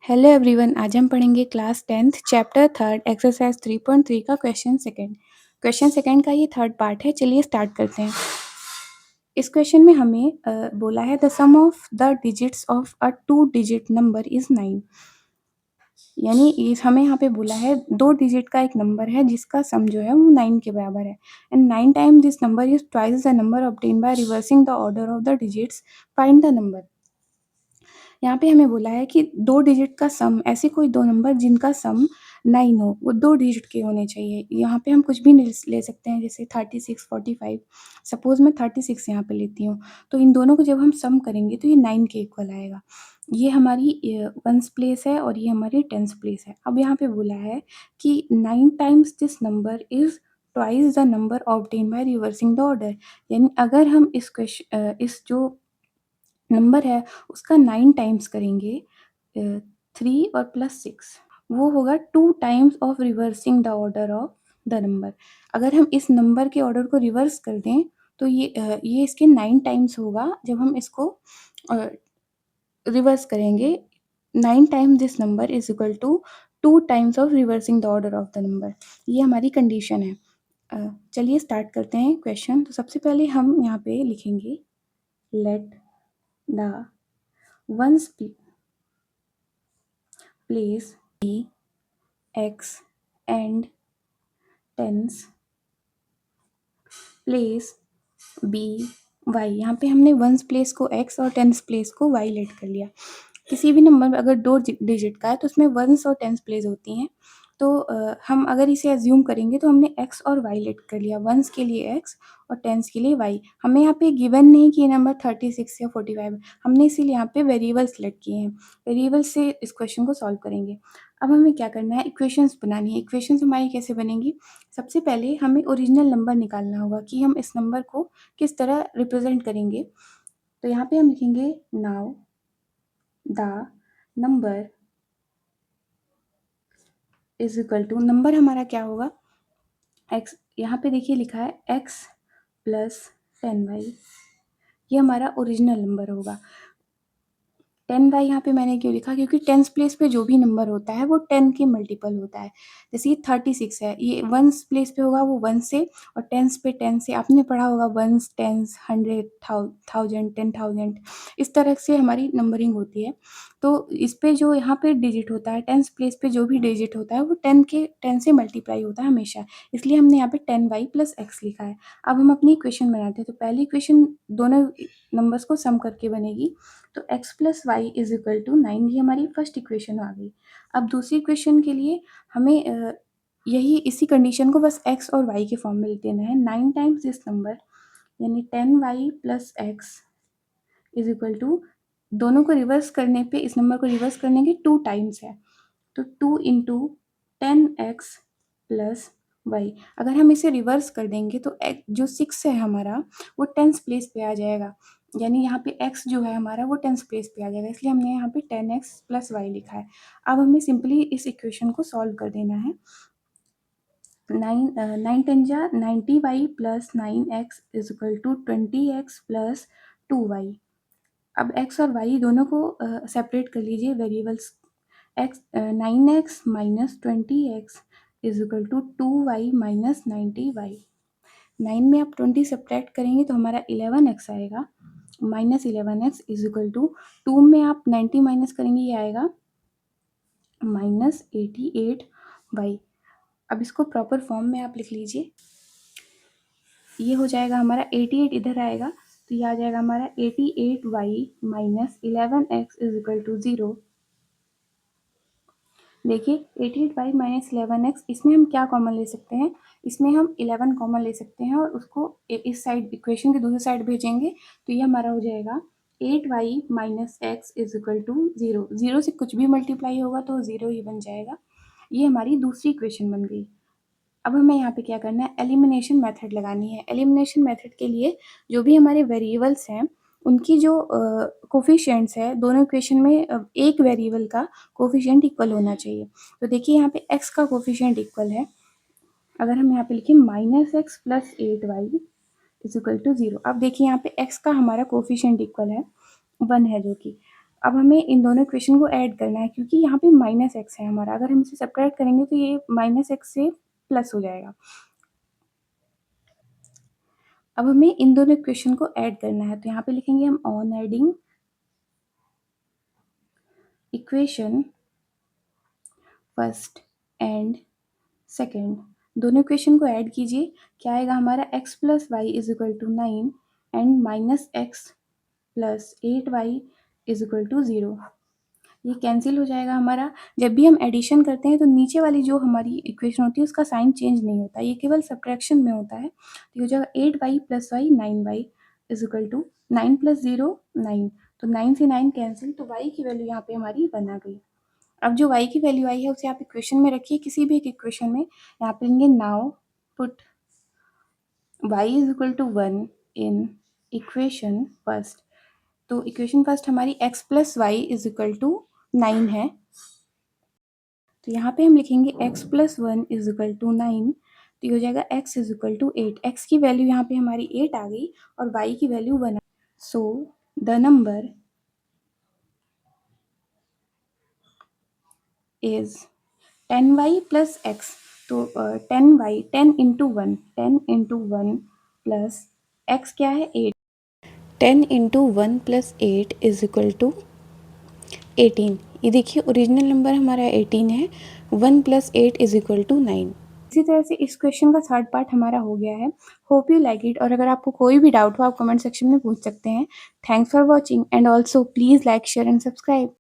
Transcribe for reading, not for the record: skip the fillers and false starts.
Hello everyone, आज हम पढ़ेंगे क्लास 10th चैप्टर 3 एक्सरसाइज 3.3 का क्वेश्चन सेकंड का ये थर्ड पार्ट है। चलिए स्टार्ट करते हैं। इस क्वेश्चन में हमें बोला है the sum of the digits of a 2 digit number is 9। यानी इस हमें यहाँ पे बोला है 2 डिजिट का एक नंबर है जिसका सम जो है वो 9 के बराबर है and 9 times this number is twice the number obtained by reversing the order of the digits, find the number. यहाँ पे हमें बोला है कि 2 डिजिट का सम, ऐसे कोई 2 नंबर जिनका सम 9 हो, वो 2 डिजिट के होने चाहिए। यहाँ पे हम कुछ भी ले सकते हैं, जैसे 36, 45। सपोज़ मैं 36 यहाँ पे लेती हूँ, तो इन दोनों को जब हम सम करेंगे तो ये 9 के इक्वल आएगा। ये हमारी वन्स प्लेस है और ये हमारी टेंस प्लेस है। अब यहाँ पे बोला है कि 9 times this number is twice the number obtained by reversing the order. यानी अगर हम इस जो नंबर है उसका 9 टाइम्स करेंगे 3 और प्लस 6, वो होगा 2 times of reversing the order of the number. अगर हम इस नंबर के ऑर्डर को रिवर्स कर दें तो ये इसके 9 टाइम्स होगा जब हम इसको रिवर्स करेंगे। 9 times this number is equal to 2 times of reversing the order of the number. ये हमारी कंडीशन है। चलिए स्टार्ट करते हैं क्वेश्चन। तो सबसे पहले हम यहाँ पे लिखेंगे let the ones place be x and tens place b y। यहाँ पे हमने वंस प्लेस को x और टेंस प्लेस को y लेट कर लिया। किसी भी नंबर में अगर 2 डिजिट का है तो उसमें वंस और टेंस प्लेस होती हैं। तो हम अगर इसे एज्यूम करेंगे तो हमने x और y लेट कर लिया, वंस के लिए x और टेंस के लिए y। हमें यहाँ पे गिवन नहीं कि नंबर 36 या 45 है, हमने इसीलिए यहाँ पे वेरिएबल सेलेक्ट किए हैं। वेरिएबल से इस क्वेश्चन को सॉल्व करेंगे। अब हमें क्या करना है, इक्वेशंस बनानी है। इक्वेशंस हमारी कैसे बनेंगी, सबसे पहले हमें ओरिजिनल नंबर निकालना होगा कि हम इस नंबर को किस तरह रिप्रेजेंट करेंगे। तो यहाँ पे हम लिखेंगे now the number is equal to, number हमारा क्या होगा x। यहाँ पे देखिए लिखा है x प्लस 10y, ये हमारा ओरिजिनल नंबर होगा। 10 यहाँ पे मैंने क्यों लिखा, क्योंकि टेंस प्लेस पे जो भी नंबर होता है वो 10 के मल्टीपल होता है। जैसे ये 36 है, ये वंस प्लेस पे होगा वो 1 से, और टेंस पे 10 से। आपने पढ़ा होगा वंस, टेंस, 100, 1000, 10,000, इस तरह से हमारी नंबरिंग होती है। तो इस पे जो यहाँ पे डिजिट होता है, टेंस प्लेस पे जो भी डिजिट होता है वो 10 से मल्टीप्लाई होता है हमेशा, इसलिए हमने यहाँ पे 10y प्लस x लिखा है। अब हम अपनी इक्वेशन बनाते हैं। तो पहली इक्वेशन दोनों नंबर्स को सम करके बनेगी। तो x plus y is equal to 9, ये हमारी फर्स्ट इक्वेशन आ गई। अब दूसरी इक्वेशन के लिए हमें यही इसी कंडीशन को बस x और y के फॉर्म में लिख देना है। 9 टाइम्स दिस नंबर यानी 10y plus x is equal to, दोनों को रिवर्स करने पे, इस नंबर को रिवर्स करने के 2 टाइम्स है, तो 2 इंटू 10x प्लस वाई। अगर हम इसे रिवर्स कर देंगे तो जो 6 है हमारा वो टेंस प्लेस पे आ जाएगा, यानी यहाँ पे x जो है हमारा वो टेंस प्लेस पे आ जाएगा, इसलिए हमने यहाँ पे 10x प्लस वाई लिखा है। अब हमें सिंपली इस इक्वेशन को सॉल्व कर देना है। 9 10 जा 90y plus 9x is equal to 20x plus 2y। अब x और y दोनों को सेपरेट कर लीजिए variables. 9x minus 20x is equal to 2y minus 90y। 9 में आप 20 सब्ट्रैक्ट करेंगे तो हमारा 11x आएगा, minus 11x is equal to 2 में आप 90 माइनस करेंगे, ये आएगा माइनस 88y। अब इसको प्रॉपर फॉर्म में आप लिख लीजिए, ये हो जाएगा हमारा 88 इधर आएगा तो ये आ जाएगा हमारा 88y minus 11x is equal to 0। देखिए 88y माइनस 11x, इसमें हम क्या कॉमन ले सकते हैं, इसमें हम 11 कॉमन ले सकते हैं और उसको इस साइड इक्वेशन के दूसरी साइड भेजेंगे तो ये हमारा हो जाएगा 8y minus x is equal to 0। 0 से कुछ भी मल्टीप्लाई होगा तो 0 ही बन जाएगा। ये हमारी दूसरी इक्वेशन बन गई। अब हमें यहाँ पे क्या करना है, एलिमिनेशन मेथड लगानी है। एलिमिनेशन मेथड के लिए जो भी हमारे वेरिएबल्स हैं उनकी जो कोफिशिएंट्स है, दोनों इक्वेशन में एक वेरिएबल का कोफिशिएंट इक्वल होना चाहिए। तो देखिए यहाँ पे x का कोफिशिएंट इक्वल है, अगर हम यहाँ पे लिखें minus x plus 8y is equal to 0। अब देखिए यहाँ पे x का हमारा कोफिशिएंट इक्वल है 1 है, जो कि अब हमें इन दोनों इक्वेशन को ऐड करना है क्योंकि यहाँ पे माइनस एक्स है हमारा, अगर हम इसे सब्ट्रैक्ट करेंगे तो ये माइनस एक्स से प्लस हो जाएगा। अब हमें इन दोनों इक्वेशन को ऐड करना है, तो यहाँ पे लिखेंगे हम on adding equation first and second, दोनों इक्वेशन को ऐड कीजिए, क्या आएगा हमारा x plus y is equal to 9 and minus x plus 8y is equal to 0। ये कैंसिल हो जाएगा हमारा। जब भी हम एडिशन करते हैं तो नीचे वाली जो हमारी इक्वेशन होती है उसका साइन चेंज नहीं होता, ये केवल सब्ट्रैक्शन में होता है। तो ये हो जाएगा 8y plus y 9y is equal to 9 plus 0 9, तो 9 से 9 कैंसिल, तो y की वैल्यू यहाँ पे हमारी 1 आ गई। अब जो y की वैल्यू आई है उसे आप इक्वेशन में रखिए, किसी भी एक इक्वेशन में। यहाँ पे लेंगे now put y is equal to 1 in equation first, तो इक्वेशन फर्स्ट हमारी x plus y is equal to 9 है, तो यहाँ पे हम लिखेंगे x plus 1 is equal to 9, तो ये हो जाएगा x is equal to 8। x की वैल्यू यहाँ पे हमारी 8 आ गई और y की वैल्यू 1 आ गई। So the number is 10y plus x, तो 10y 10 into 1 10 into 1 plus x क्या है 8, 10 into 1 plus 8 is equal to 18। ये देखिए ओरिजिनल नंबर हमारा 18 है, 1 प्लस 8 इज इक्वल टू 9। इसी तरह से इस क्वेश्चन का थर्ड पार्ट हमारा हो गया है। होप यू लाइक इट, और अगर आपको कोई भी डाउट हो आप कमेंट सेक्शन में पूछ सकते हैं। Thanks for watching and also please like share and subscribe.